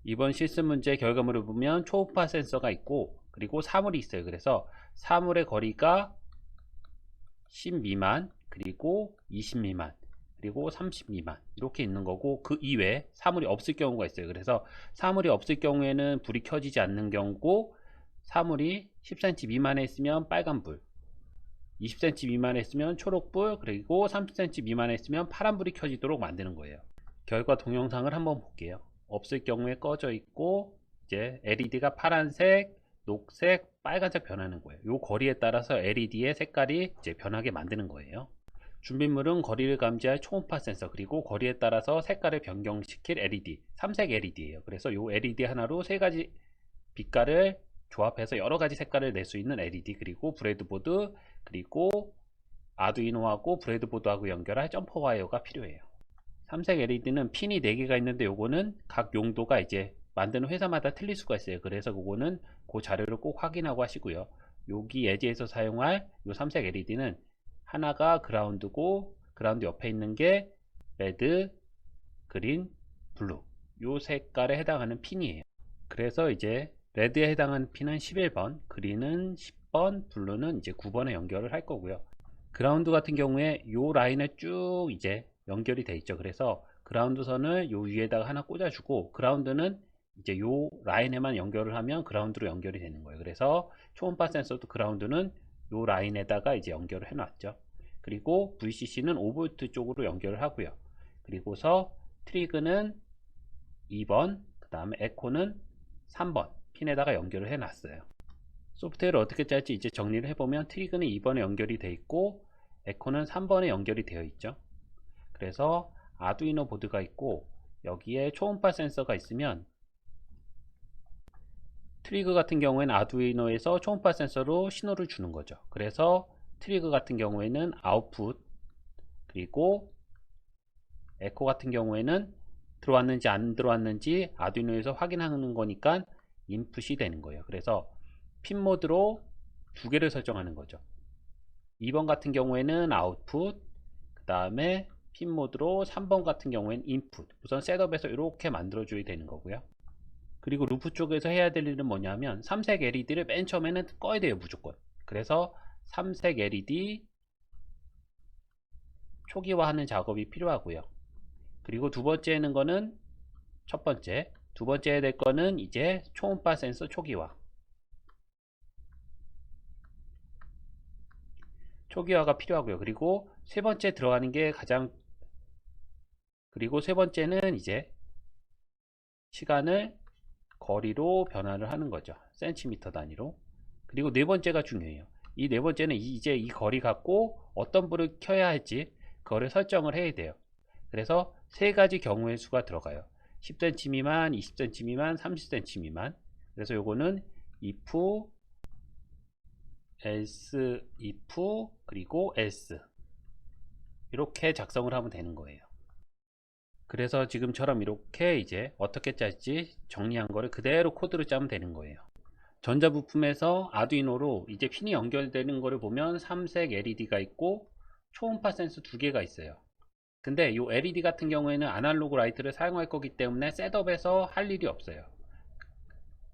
이번 실습 문제 결과물을 보면 초음파 센서가 있고 그리고 사물이 있어요. 그래서 사물의 거리가 10 미만, 그리고 20 미만, 그리고 30 미만 이렇게 있는 거고, 그 이외에 사물이 없을 경우가 있어요. 그래서 사물이 없을 경우에는 불이 켜지지 않는 경우고, 사물이 10cm 미만에 있으면 빨간불, 20cm 미만에 있으면 초록불, 그리고 30cm 미만에 있으면 파란불이 켜지도록 만드는 거예요. 결과 동영상을 한번 볼게요. 없을 경우에 꺼져 있고, 이제 LED가 파란색, 녹색, 빨간색 변하는 거예요. 이 거리에 따라서 LED의 색깔이 이제 변하게 만드는 거예요. 준비물은 거리를 감지할 초음파 센서, 그리고 거리에 따라서 색깔을 변경시킬 LED, 삼색 LED예요. 그래서 이 LED 하나로 세 가지 빛깔을 조합해서 여러 가지 색깔을 낼 수 있는 LED, 그리고 브레드보드, 그리고 아두이노하고 브레드보드하고 연결할 점퍼 와이어가 필요해요. 삼색 LED는 핀이 4개가 있는데 요거는 각 용도가 이제 만드는 회사마다 틀릴 수가 있어요. 그래서 그거는 그 자료를 꼭 확인하고 하시고요. 여기 예제에서 사용할 요 삼색 LED는 하나가 그라운드고, 그라운드 옆에 있는 게 레드, 그린, 블루 요 색깔에 해당하는 핀이에요. 그래서 이제 레드에 해당하는 핀은 11번, 그린은 10번, 블루는 이제 9번에 연결을 할 거고요. 그라운드 같은 경우에 요 라인에 쭉 이제 연결이 돼 있죠. 그래서 그라운드 선을 요 위에다가 하나 꽂아주고, 그라운드는 이제 요 라인에만 연결을 하면 그라운드로 연결이 되는 거예요. 그래서 초음파 센서도 그라운드는 요 라인에다가 이제 연결을 해 놨죠. 그리고 VCC는 5V 쪽으로 연결을 하고요. 그리고서 트리그는 2번, 그 다음에 에코는 3번 핀에다가 연결을 해 놨어요. 소프트웨어를 어떻게 짤지 이제 정리를 해보면, 트리그는 2번에 연결이 되어 있고 에코는 3번에 연결이 되어 있죠. 그래서 아두이노 보드가 있고 여기에 초음파 센서가 있으면, 트리그 같은 경우에는 아두이노에서 초음파 센서로 신호를 주는 거죠. 그래서 트리그 같은 경우에는 아웃풋, 그리고 에코 같은 경우에는 들어왔는지 안 들어왔는지 아두이노에서 확인하는 거니까 인풋이 되는 거예요. 그래서 핀 모드로 두 개를 설정하는 거죠. 2번 같은 경우에는 아웃풋, 그 다음에 핀 모드로 3번 같은 경우에는 인풋. 우선 셋업에서 이렇게 만들어줘야 되는 거고요. 그리고 루프 쪽에서 해야 될 일은 뭐냐면, 삼색 LED를 맨 처음에는 꺼야 돼요, 무조건. 그래서 삼색 LED 초기화하는 작업이 필요하고요. 그리고 두 번째는 거는, 첫 번째, 두 번째 해야 될 거는 이제 초음파 센서 초기화. 초기화가 필요하고요. 그리고 세 번째 들어가는 게 그리고 세 번째는 이제 시간을 거리로 변화를 하는 거죠. 센티미터 단위로. 그리고 네 번째가 중요해요. 이 네 번째는 이제 이 거리 갖고 어떤 불을 켜야 할지 그거를 설정을 해야 돼요. 그래서 세 가지 경우의 수가 들어가요. 10cm 미만, 20cm 미만, 30cm 미만. 그래서 요거는 if, else, if, 그리고 else 이렇게 작성을 하면 되는 거예요. 그래서 지금처럼 이렇게 이제 어떻게 짤지 정리한 거를 그대로 코드로 짜면 되는 거예요. 전자부품에서 아두이노로 이제 핀이 연결되는 거를 보면 삼색 LED가 있고 초음파 센서 두 개가 있어요. 근데 이 LED 같은 경우에는 아날로그 라이트를 사용할 거기 때문에 셋업에서 할 일이 없어요.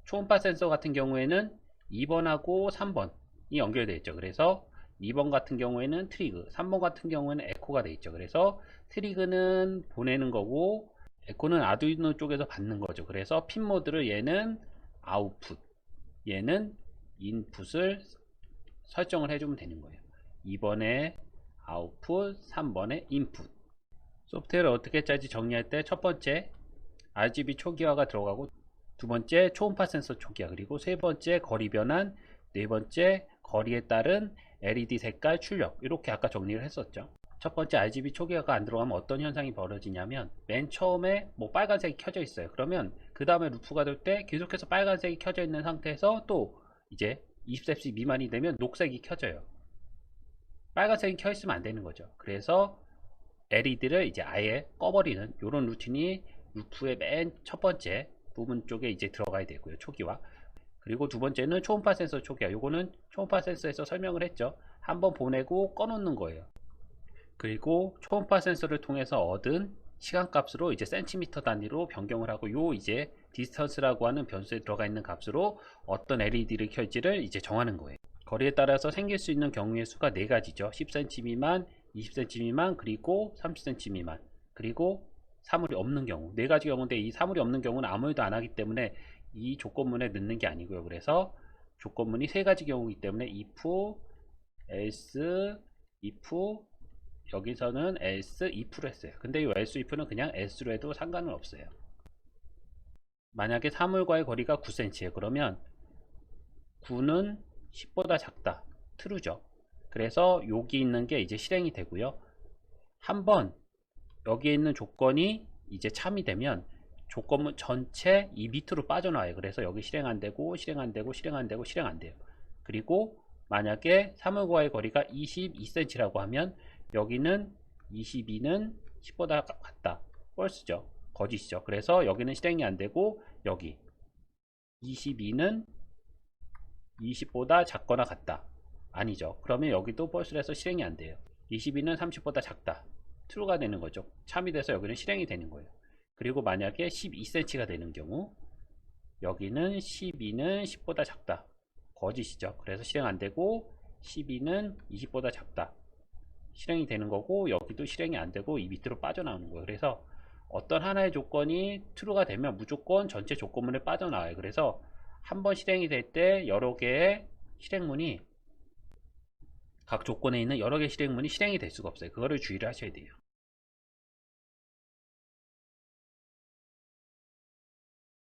초음파 센서 같은 경우에는 2번하고 3번이 연결되어 있죠. 그래서 2번 같은 경우에는 트리그, 3번 같은 경우에는 에코가 되어 있죠. 그래서 트리그는 보내는 거고 에코는 아두이노 쪽에서 받는 거죠. 그래서 핀 모드를 얘는 아웃풋, 얘는 인풋을 설정을 해주면 되는 거예요. 2번에 아웃풋, 3번에 인풋. 소프트웨어를 어떻게 짤지 정리할 때, 첫 번째 RGB 초기화가 들어가고, 두 번째 초음파 센서 초기화, 그리고 세 번째 거리 변환, 네 번째 거리에 따른 LED 색깔 출력, 이렇게 아까 정리를 했었죠. 첫 번째 RGB 초기화가 안 들어가면 어떤 현상이 벌어지냐면, 맨 처음에 뭐 빨간색이 켜져 있어요. 그러면 그 다음에 루프가 될 때 계속해서 빨간색이 켜져 있는 상태에서 또 이제 20cm 미만이 되면 녹색이 켜져요. 빨간색이 켜 있으면 안 되는 거죠. 그래서 LED를 이제 아예 꺼버리는 이런 루틴이 루프의 맨 첫 번째 부분 쪽에 이제 들어가야 되고요. 초기화. 그리고 두 번째는 초음파 센서 초기화. 요거는 초음파 센서에서 설명을 했죠. 한번 보내고 꺼놓는 거예요. 그리고 초음파 센서를 통해서 얻은 시간값으로 이제 센티미터 단위로 변경을 하고, 요 이제 distance라고 하는 변수에 들어가 있는 값으로 어떤 LED를 켤지를 이제 정하는 거예요. 거리에 따라서 생길 수 있는 경우의 수가 4가지죠. 10cm 미만, 20cm 미만, 그리고 30cm 미만, 그리고 사물이 없는 경우. 4가지 경우인데 이 사물이 없는 경우는 아무 일도 안 하기 때문에 이 조건문에 넣는 게 아니고요. 그래서 조건문이 3가지 경우이기 때문에 if, else, if, 여기서는 else, if로 했어요. 근데 이 else, if는 그냥 else로 해도 상관은 없어요. 만약에 사물과의 거리가 9cm예요. 그러면 9는 10보다 작다. true죠. 그래서 여기 있는 게 이제 실행이 되고요. 한번 여기에 있는 조건이 이제 참이 되면 조건문 전체 이 밑으로 빠져나와요. 그래서 여기 실행 안 되고, 실행 안 되고, 실행 안 되고, 실행 안 돼요. 그리고 만약에 사물과의 거리가 22cm라고 하면 여기는 22는 10보다 같다. false죠. 거짓이죠. 그래서 여기는 실행이 안 되고 여기 22는 20보다 작거나 같다. 아니죠. 그러면 여기도 false를 해서 실행이 안 돼요. 22는 30보다 작다. true가 되는 거죠. 참이 돼서 여기는 실행이 되는 거예요. 그리고 만약에 12cm가 되는 경우 여기는 12는 10보다 작다. 거짓이죠. 그래서 실행 안 되고 12는 20보다 작다. 실행이 되는 거고 여기도 실행이 안 되고 이 밑으로 빠져나오는 거예요. 그래서 어떤 하나의 조건이 true가 되면 무조건 전체 조건문에 빠져나와요. 그래서 한번 실행이 될 때 여러 개의 실행문이 각 조건에 있는 여러 개의 실행문이 실행이 될 수가 없어요. 그거를 주의를 하셔야 돼요.